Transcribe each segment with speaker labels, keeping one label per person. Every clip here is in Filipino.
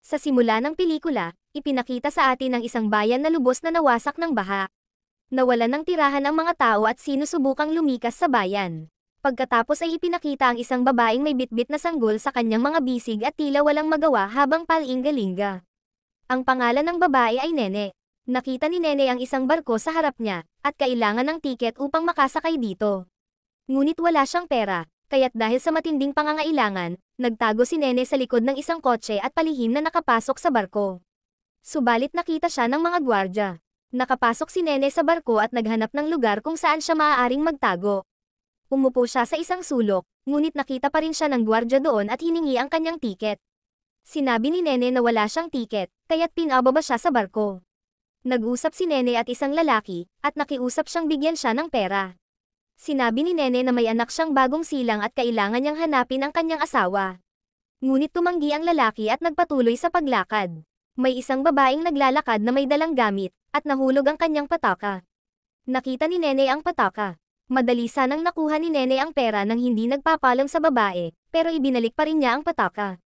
Speaker 1: Sa simula ng pelikula, ipinakita sa atin ang isang bayan na lubos na nawasak ng baha. Nawalan ng tirahan ang mga tao at sinusubukang lumikas sa bayan. Pagkatapos ay ipinakita ang isang babaeng may bitbit na sanggol sa kanyang mga bisig at tila walang magawa habang palinga-linga. Ang pangalan ng babae ay Nene. Nakita ni Nene ang isang barko sa harap niya, at kailangan ng tiket upang makasakay dito. Ngunit wala siyang pera, kaya't dahil sa matinding pangangailangan, nagtago si Nene sa likod ng isang kotse at palihim na nakapasok sa barko. Subalit nakita siya ng mga gwardya. Nakapasok si Nene sa barko at naghanap ng lugar kung saan siya maaaring magtago. Umupo siya sa isang sulok, ngunit nakita pa rin siya ng gwardya doon at hiningi ang kanyang tiket. Sinabi ni Nene na wala siyang tiket, kaya't pinababa siya sa barko. Nag-usap si Nene at isang lalaki, at nakiusap siyang bigyan siya ng pera. Sinabi ni Nene na may anak siyang bagong silang at kailangan niyang hanapin ang kanyang asawa. Ngunit tumanggi ang lalaki at nagpatuloy sa paglakad. May isang babaeng naglalakad na may dalang gamit, at nahulog ang kanyang pataka. Nakita ni Nene ang pataka. Madali sanang nakuha ni Nene ang pera nang hindi nagpapalam sa babae, pero ibinalik pa rin niya ang pataka.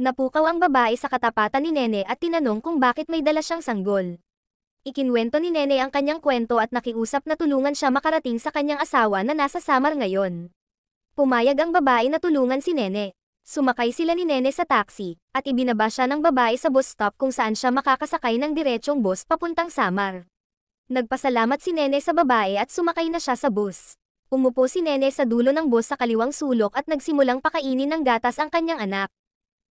Speaker 1: Napukaw ang babae sa katapatan ni Nene at tinanong kung bakit may dala siyang sanggol. Ikinwento ni Nene ang kanyang kwento at nakiusap na tulungan siya makarating sa kanyang asawa na nasa Samar ngayon. Pumayag ang babae na tulungan si Nene. Sumakay sila ni Nene sa taxi, at ibinaba siya ng babae sa bus stop kung saan siya makakasakay ng diretsong bus papuntang Samar. Nagpasalamat si Nene sa babae at sumakay na siya sa bus. Umupo si Nene sa dulo ng bus sa kaliwang sulok at nagsimulang pakainin ng gatas ang kanyang anak.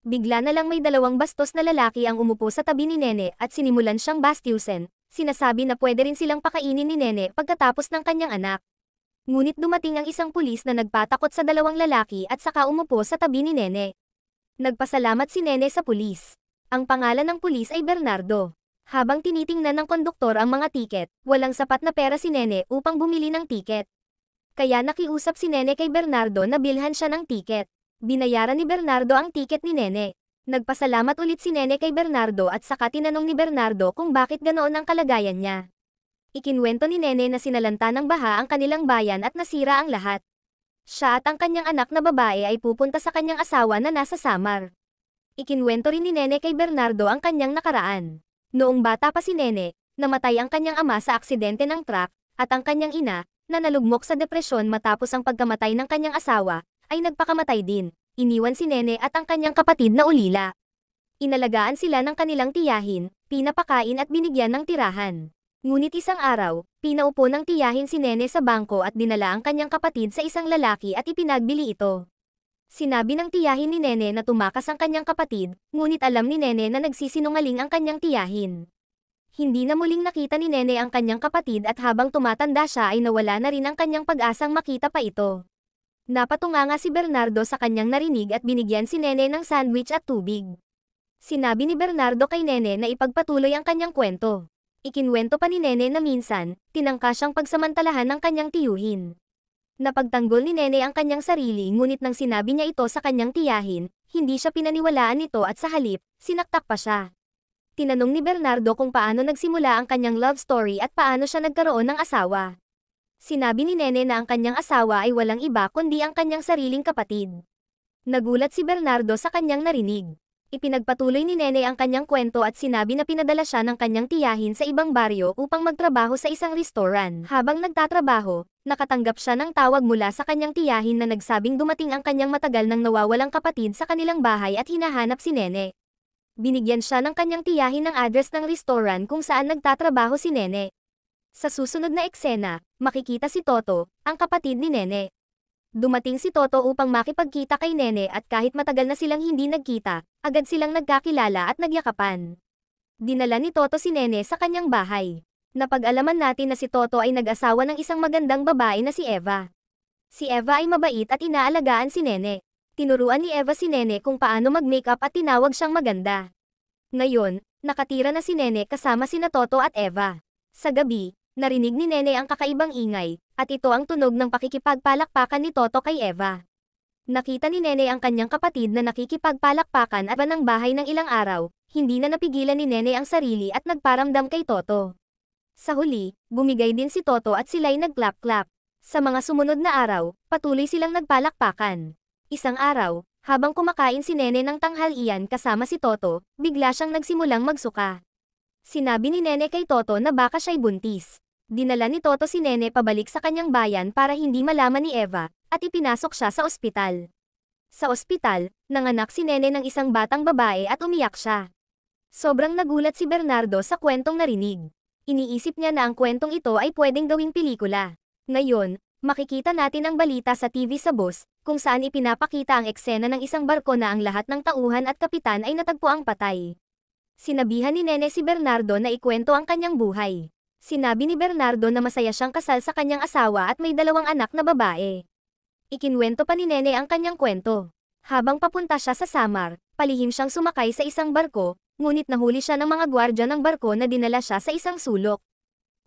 Speaker 1: Bigla na lang may dalawang bastos na lalaki ang umupo sa tabi ni Nene at sinimulan siyang bastyusin. Sinasabi na pwede rin silang pakainin ni Nene pagkatapos ng kanyang anak. Ngunit dumating ang isang pulis na nagpatakot sa dalawang lalaki at saka umupo sa tabi ni Nene. Nagpasalamat si Nene sa pulis. Ang pangalan ng pulis ay Bernardo. Habang tinitingnan ng konduktor ang mga tiket, walang sapat na pera si Nene upang bumili ng tiket. Kaya nakiusap si Nene kay Bernardo na bilhan siya ng tiket. Binayaran ni Bernardo ang tiket ni Nene. Nagpasalamat ulit si Nene kay Bernardo at saka tinanong ni Bernardo kung bakit ganoon ang kalagayan niya. Ikinwento ni Nene na sinalanta ng baha ang kanilang bayan at nasira ang lahat. Siya at ang kanyang anak na babae ay pupunta sa kanyang asawa na nasa Samar. Ikinwento rin ni Nene kay Bernardo ang kanyang nakaraan. Noong bata pa si Nene, namatay ang kanyang ama sa aksidente ng truck, at ang kanyang ina, na nalugmok sa depresyon matapos ang pagkamatay ng kanyang asawa, ay nagpakamatay din. Iniwan si Nene at ang kanyang kapatid na ulila. Inalagaan sila ng kanilang tiyahin, pinapakain at binigyan ng tirahan. Ngunit isang araw, pinaupo ng tiyahin si Nene sa bangko at dinala ang kanyang kapatid sa isang lalaki at ipinagbili ito. Sinabi ng tiyahin ni Nene na tumakas ang kanyang kapatid, ngunit alam ni Nene na nagsisinungaling ang kanyang tiyahin. Hindi na muling nakita ni Nene ang kanyang kapatid at habang tumatanda siya ay nawala na rin ang kanyang pag-asang makita pa ito. Napatunganga si Bernardo sa kanyang narinig at binigyan si Nene ng sandwich at tubig. Sinabi ni Bernardo kay Nene na ipagpatuloy ang kanyang kwento. Ikinwento pa ni Nene na minsan, tinangka siyang pagsamantalahan ng kanyang tiyuhin. Napagtanggol ni Nene ang kanyang sarili ngunit nang sinabi niya ito sa kanyang tiyahin, hindi siya pinaniwalaan nito at sa halip, sinaktak pa siya. Tinanong ni Bernardo kung paano nagsimula ang kanyang love story at paano siya nagkaroon ng asawa. Sinabi ni Nene na ang kanyang asawa ay walang iba kundi ang kanyang sariling kapatid. Nagulat si Bernardo sa kanyang narinig. Ipinagpatuloy ni Nene ang kanyang kwento at sinabi na pinadala siya ng kanyang tiyahin sa ibang baryo upang magtrabaho sa isang restoran. Habang nagtatrabaho, nakatanggap siya ng tawag mula sa kanyang tiyahin na nagsabing dumating ang kanyang matagal nang nawawalang kapatid sa kanilang bahay at hinahanap si Nene. Binigyan siya ng kanyang tiyahin ng address ng restoran kung saan nagtatrabaho si Nene. Sa susunod na eksena, makikita si Toto, ang kapatid ni Nene. Dumating si Toto upang makipagkita kay Nene at kahit matagal na silang hindi nagkita, agad silang nagkakilala at nagyakapan. Dinala ni Toto si Nene sa kanyang bahay. Napag-alaman natin na si Toto ay nag-asawa ng isang magandang babae na si Eva. Si Eva ay mabait at inaalagaan si Nene. Tinuruan ni Eva si Nene kung paano mag-makeup at tinawag siyang maganda. Ngayon, nakatira na si Nene kasama sina Toto at Eva. Sa gabi, narinig ni Nene ang kakaibang ingay, at ito ang tunog ng pakikipagpalakpakan ni Toto kay Eva. Nakita ni Nene ang kanyang kapatid na nakikipagpalakpakan at ng bahay ng ilang araw, hindi na napigilan ni Nene ang sarili at nagparamdam kay Toto. Sa huli, bumigay din si Toto at sila'y nag-clap-clap. Sa mga sumunod na araw, patuloy silang nagpalakpakan. Isang araw, Habang kumakain si Nene ng tanghalian kasama si Toto, bigla siyang nagsimulang magsuka. Sinabi ni Nene kay Toto na baka siya'y buntis. Dinala ni Toto si Nene pabalik sa kanyang bayan para hindi malaman ni Eva, at ipinasok siya sa ospital. Sa ospital, nanganak si Nene ng isang batang babae at umiyak siya. Sobrang nagulat si Bernardo sa kwentong narinig. Iniisip niya na ang kwentong ito ay pwedeng gawing pelikula. Ngayon, makikita natin ang balita sa TV sa Boss, kung saan ipinapakita ang eksena ng isang barko na ang lahat ng tauhan at kapitan ay natagpuang patay. Sinabihan ni Nene si Bernardo na ikwento ang kanyang buhay. Sinabi ni Bernardo na masaya siyang kasal sa kanyang asawa at may 2 anak na babae. Ikinwento pa ni Nene ang kanyang kwento. Habang papunta siya sa Samar, palihim siyang sumakay sa isang barko, ngunit nahuli siya ng mga gwardya ng barko na dinala siya sa isang sulok.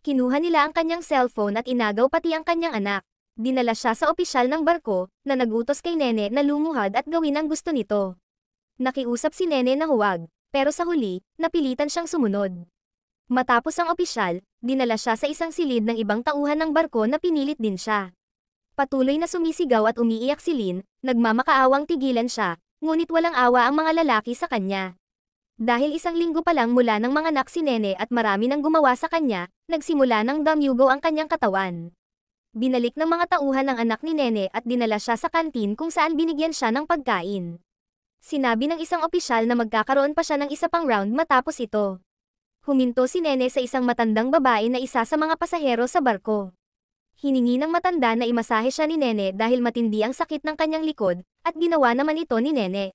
Speaker 1: Kinuha nila ang kanyang cellphone at inagaw pati ang kanyang anak. Dinala siya sa opisyal ng barko, na nagutos kay Nene na lumuhad at gawin ang gusto nito. Nakiusap si Nene na huwag, pero sa huli, napilitan siyang sumunod. Matapos ang opisyal, dinala siya sa isang silid ng ibang tauhan ng barko na pinilit din siya. Patuloy na sumisigaw at umiiyak si Lin, nagmamakaawang tigilan siya, ngunit walang awa ang mga lalaki sa kanya. Dahil 1 linggo pa lang mula nang manganak si Nene at marami nang gumawa sa kanya, nagsimula ng damyugo ang kanyang katawan. Binalik ng mga tauhan ang anak ni Nene at dinala siya sa kantin kung saan binigyan siya ng pagkain. Sinabi ng isang opisyal na magkakaroon pa siya ng isa pang round matapos ito. Huminto si Nene sa isang matandang babae na isa sa mga pasahero sa barko. Hiningi ng matanda na imasahe siya ni Nene dahil matindi ang sakit ng kanyang likod, at ginawa naman ito ni Nene.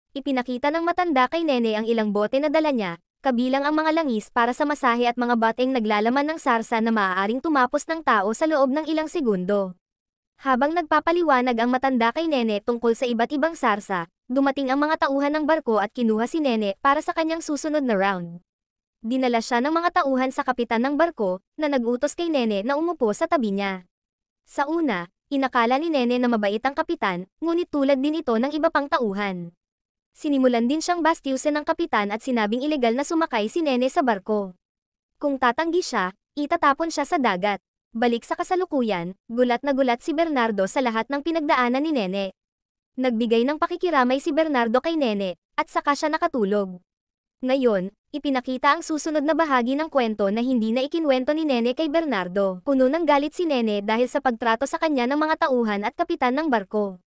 Speaker 1: Ipinakita ng matanda kay Nene ang ilang bote na dala niya, kabilang ang mga langis para sa masahe at mga bateng naglalaman ng sarsa na maaaring tumapos ng tao sa loob ng ilang segundo. Habang nagpapaliwanag ang matanda kay Nene tungkol sa iba't ibang sarsa, dumating ang mga tauhan ng barko at kinuha si Nene para sa kanyang susunod na round. Dinala siya ng mga tauhan sa kapitan ng barko, na nagutos kay Nene na umupo sa tabi niya. Sa una, inakala ni Nene na mabait ang kapitan, ngunit tulad din ito ng iba pang tauhan. Sinimulan din siyang bastyusin ng kapitan at sinabing ilegal na sumakay si Nene sa barko. Kung tatanggi siya, itatapon siya sa dagat. Balik sa kasalukuyan, gulat na gulat si Bernardo sa lahat ng pinagdaanan ni Nene. Nagbigay ng pakikiramay si Bernardo kay Nene, at saka siya nakatulog. Ngayon, ipinakita ang susunod na bahagi ng kwento na hindi na ikinwento ni Nene kay Bernardo. Puno ng galit si Nene dahil sa pagtrato sa kanya ng mga tauhan at kapitan ng barko.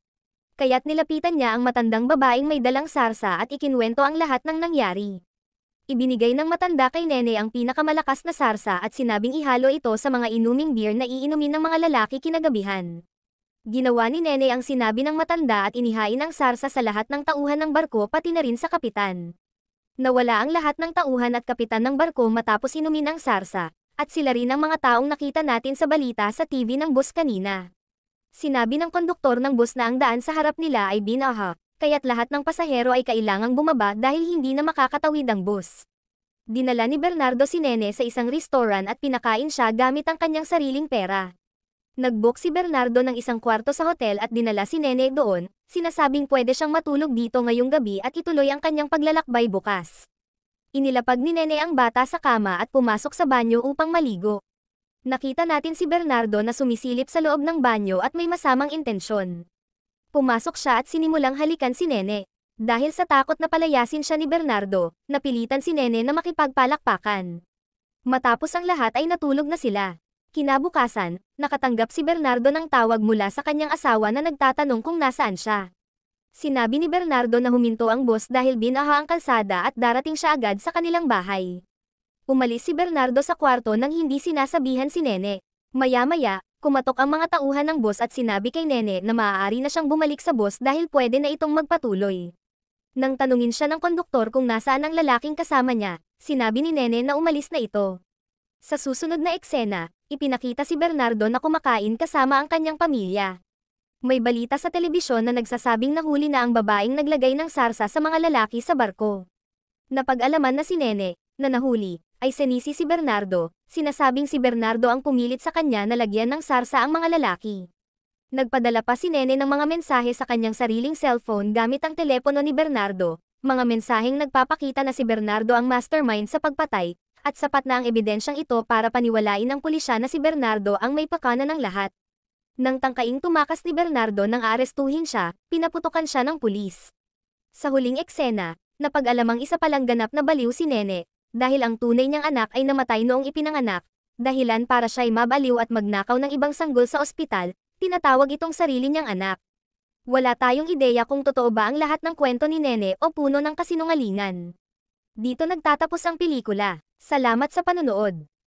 Speaker 1: Kaya't nilapitan niya ang matandang babaeng may dalang sarsa at ikinwento ang lahat ng nangyari. Ibinigay ng matanda kay Nene ang pinakamalakas na sarsa at sinabing ihalo ito sa mga inuming beer na iinumin ng mga lalaki kinagabihan. Ginawa ni Nene ang sinabi ng matanda at inihain ang sarsa sa lahat ng tauhan ng barko pati na rin sa kapitan. Nawala ang lahat ng tauhan at kapitan ng barko matapos inumin ang sarsa, at sila rin ang mga taong nakita natin sa balita sa TV ng bus kanina. Sinabi ng konduktor ng bus na ang daan sa harap nila ay binaha, kaya't lahat ng pasahero ay kailangang bumaba dahil hindi na makakatawid ang bus. Dinala ni Bernardo si Nene sa isang restaurant at pinakain siya gamit ang kanyang sariling pera. Nag-book si Bernardo ng isang kwarto sa hotel at dinala si Nene doon, sinasabing pwede siyang matulog dito ngayong gabi at ituloy ang kanyang paglalakbay bukas. Inilapag ni Nene ang bata sa kama at pumasok sa banyo upang maligo. Nakita natin si Bernardo na sumisilip sa loob ng banyo at may masamang intensyon. Pumasok siya at sinimulang halikan si Nene. Dahil sa takot na palayasin siya ni Bernardo, napilitan si Nene na makipagpalakpakan. Matapos ang lahat ay natulog na sila. Kinabukasan, nakatanggap si Bernardo ng tawag mula sa kanyang asawa na nagtatanong kung nasaan siya. Sinabi ni Bernardo na huminto ang bus dahil binaha ang kalsada at darating siya agad sa kanilang bahay. Umalis si Bernardo sa kwarto nang hindi sinasabihan si Nene. Maya-maya, kumatok ang mga tauhan ng bus at sinabi kay Nene na maaari na siyang bumalik sa bus dahil pwede na itong magpatuloy. Nang tanungin siya ng konduktor kung nasaan ang lalaking kasama niya, sinabi ni Nene na umalis na ito. Sa susunod na eksena, ipinakita si Bernardo na kumakain kasama ang kanyang pamilya. May balita sa telebisyon na nagsasabing nahuli na ang babaeng naglagay ng sarsa sa mga lalaki sa barko. Napag-alaman na si Nene, na nahuli, ay sinisi si Bernardo, sinasabing si Bernardo ang pumilit sa kanya na lagyan ng sarsa ang mga lalaki. Nagpadala pa si Nene ng mga mensahe sa kanyang sariling cellphone gamit ang telepono ni Bernardo, mga mensaheng nagpapakita na si Bernardo ang mastermind sa pagpatay, at sapat na ang ebidensyang ito para paniwalain ng pulisya na si Bernardo ang may pakana ng lahat. Nang tangkaing tumakas ni Bernardo nang aarestuhin siya, pinaputokan siya ng pulis. Sa huling eksena, napag-alamang isa palang ganap na baliw si Nene, dahil ang tunay niyang anak ay namatay noong ipinanganak, dahilan para siya'y mabaliw at magnakaw ng ibang sanggol sa ospital, tinatawag itong sarili niyang anak. Wala tayong ideya kung totoo ba ang lahat ng kwento ni Nene o puno ng kasinungalingan. Dito nagtatapos ang pelikula. Salamat sa panonood.